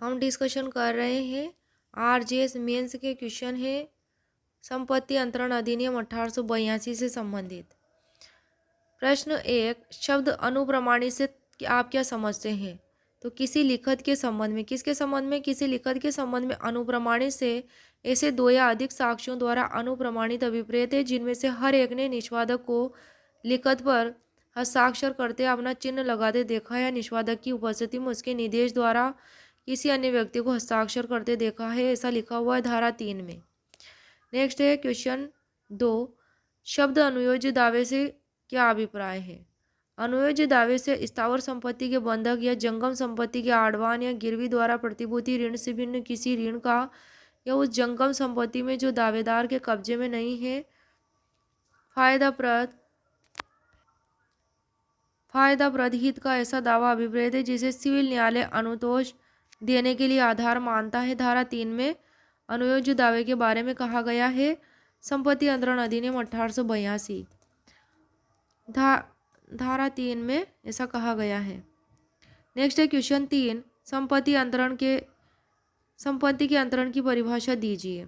हम डिस्कशन कर रहे हैं आरजेएस मेंस के क्वेश्चन है संपत्ति अंतरण अधिनियम 1882 से संबंधित। प्रश्न 1, शब्द अनुप्रमाणित से आप क्या समझते हैं? तो किसी लिखत के संबंध में, किसके संबंध में? किसी लिखत के संबंध में अनुप्रमाणित से ऐसे दो या अधिक साक्ष्यों द्वारा अनुप्रमाणित अभिप्रेत है जिनमें से हर एक ने निष्पादक को लिखत पर हस्ताक्षर करते अपना चिन्ह लगाते देखा या निष्पादक की उपस्थिति में उसके निर्देश द्वारा किसी अन्य व्यक्ति को हस्ताक्षर करते देखा है, ऐसा लिखा हुआ है धारा 3 में। नेक्स्ट है क्वेश्चन 2, शब्द अनुयोज्य दावे से क्या अभिप्राय है? अनुयोज्य दावे से स्थावर संपत्ति के बंधक या जंगम संपत्ति के आड़वान या गिरवी द्वारा प्रतिभूति ऋण से भिन्न किसी ऋण का या उस जंगम संपत्ति में जो दावेदार के कब्जे में नहीं है फायदाप्रद हित का ऐसा दावा अभिप्रेत है जिसे सिविल न्यायालय अनुतोष देने के लिए आधार मानता है। धारा 3 में अनुयोज्य दावे के बारे में कहा गया है संपत्ति अंतरण अधिनियम 1882 धारा 3 में ऐसा कहा गया है। नेक्स्ट है क्वेश्चन 3, संपत्ति के अंतरण की परिभाषा दीजिए।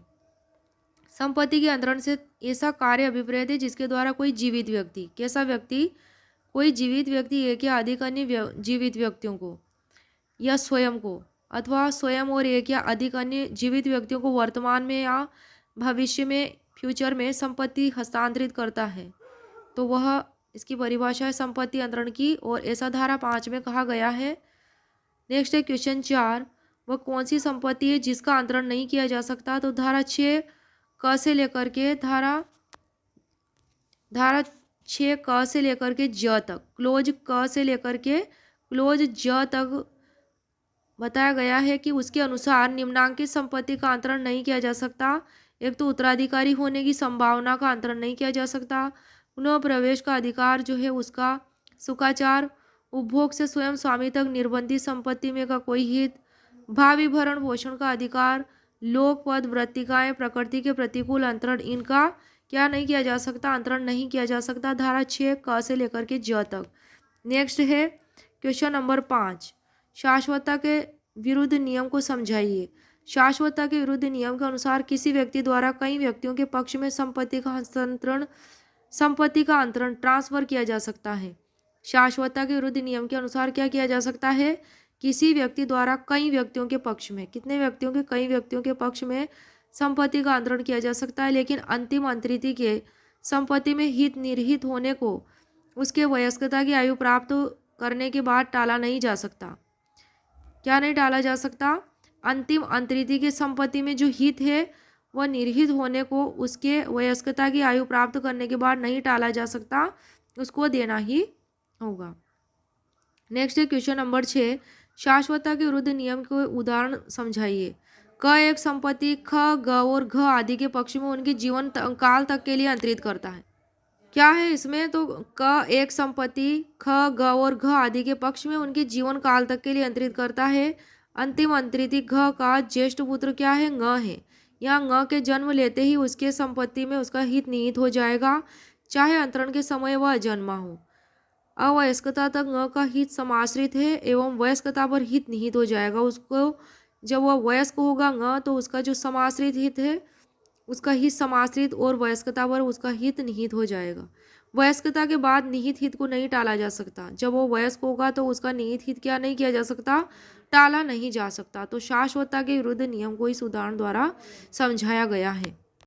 संपत्ति के अंतरण से ऐसा कार्य अभिप्रेत है जिसके द्वारा कोई जीवित व्यक्ति, कैसा व्यक्ति? कोई जीवित व्यक्ति एक या अधिक अन्य जीवित व्यक्तियों को या स्वयं को अथवा स्वयं और एक या अधिक अन्य जीवित व्यक्तियों को वर्तमान में या भविष्य में फ्यूचर में संपत्ति हस्तांतरित करता है, तो वह इसकी परिभाषा है संपत्ति अंतरण की, और ऐसा धारा 5 में कहा गया है। नेक्स्ट है क्वेश्चन 4, वह कौन सी संपत्ति है जिसका अंतरण नहीं किया जा सकता? तो धारा 6 क से लेकर के धारा 6 क से लेकर के ज तक, क्लोज क से लेकर के क्लोज ज तक बताया गया है कि उसके अनुसार निम्नांकित संपत्ति का अंतरण नहीं किया जा सकता। एक तो उत्तराधिकारी होने की संभावना का अंतरण नहीं किया जा सकता, पुनः प्रवेश का अधिकार जो है उसका, सुखाचार, उपभोग से स्वयं स्वामी तक निर्बंधित संपत्ति में का कोई हित, भावी भरण पोषण का अधिकार, लोक पद वृत्तिकाएं, प्रकृति के प्रतिकूल अंतरण, इनका क्या नहीं किया जा सकता? अंतरण नहीं किया जा सकता। धारा 6 क से लेकर के ज तक। नेक्स्ट है क्वेश्चन नंबर 5, शाश्वतता के विरुद्ध नियम को समझाइए। शाश्वतता के विरुद्ध नियम के अनुसार किसी व्यक्ति द्वारा कई व्यक्तियों के पक्ष में संपत्ति का अंतरण ट्रांसफर किया जा सकता है। शाश्वतता के विरुद्ध नियम के अनुसार क्या किया जा सकता है? किसी व्यक्ति द्वारा कई व्यक्तियों के पक्ष में, कितने व्यक्तियों के? कई व्यक्तियों के पक्ष में संपत्ति का अंतरण किया जा सकता है, लेकिन अंतिम अंतरिति के संपत्ति में हित निरहित होने को उसके वयस्कता की आयु प्राप्त करने के बाद टाला नहीं जा सकता। क्या नहीं टाला जा सकता? अंतिम अंतरिति की संपत्ति में जो हित है वह निरहित होने को उसके वयस्कता की आयु प्राप्त करने के बाद नहीं टाला जा सकता, उसको देना ही होगा। नेक्स्ट है क्वेश्चन नंबर 6, शाश्वतता के विरुद्ध नियम के उदाहरण समझाइए। क एक संपत्ति ख, ग और घ आदि के पक्ष में उनके जीवन काल तक के लिए अंतरित करता है। क्या है इसमें? तो क एक संपत्ति ख, ग और घ आदि के पक्ष में उनके जीवन काल तक के लिए अंतरित करता है। अंतिम अंतरिति घ का ज्येष्ठ पुत्र क्या है? ङ है। या ङ के जन्म लेते ही उसके संपत्ति में उसका हित निहित हो जाएगा, चाहे अंतरण के समय वह अजन्मा हो। अवयस्कता तक ङ का हित समाश्रित है एवं वयस्कता पर हित निहित हो जाएगा। उसको जब वह वयस्क होगा ङ, तो उसका जो समाश्रित हित है उसका हित समाश्रित और वयस्कता पर उसका हित निहित हो जाएगा। वयस्कता के बाद निहित हित को नहीं टाला जा सकता। जब वो वयस्क होगा तो उसका निहित हित क्या नहीं किया जा सकता? टाला नहीं जा सकता। तो शाश्वतता के विरुद्ध नियम को इस उदाहरण द्वारा समझाया गया है।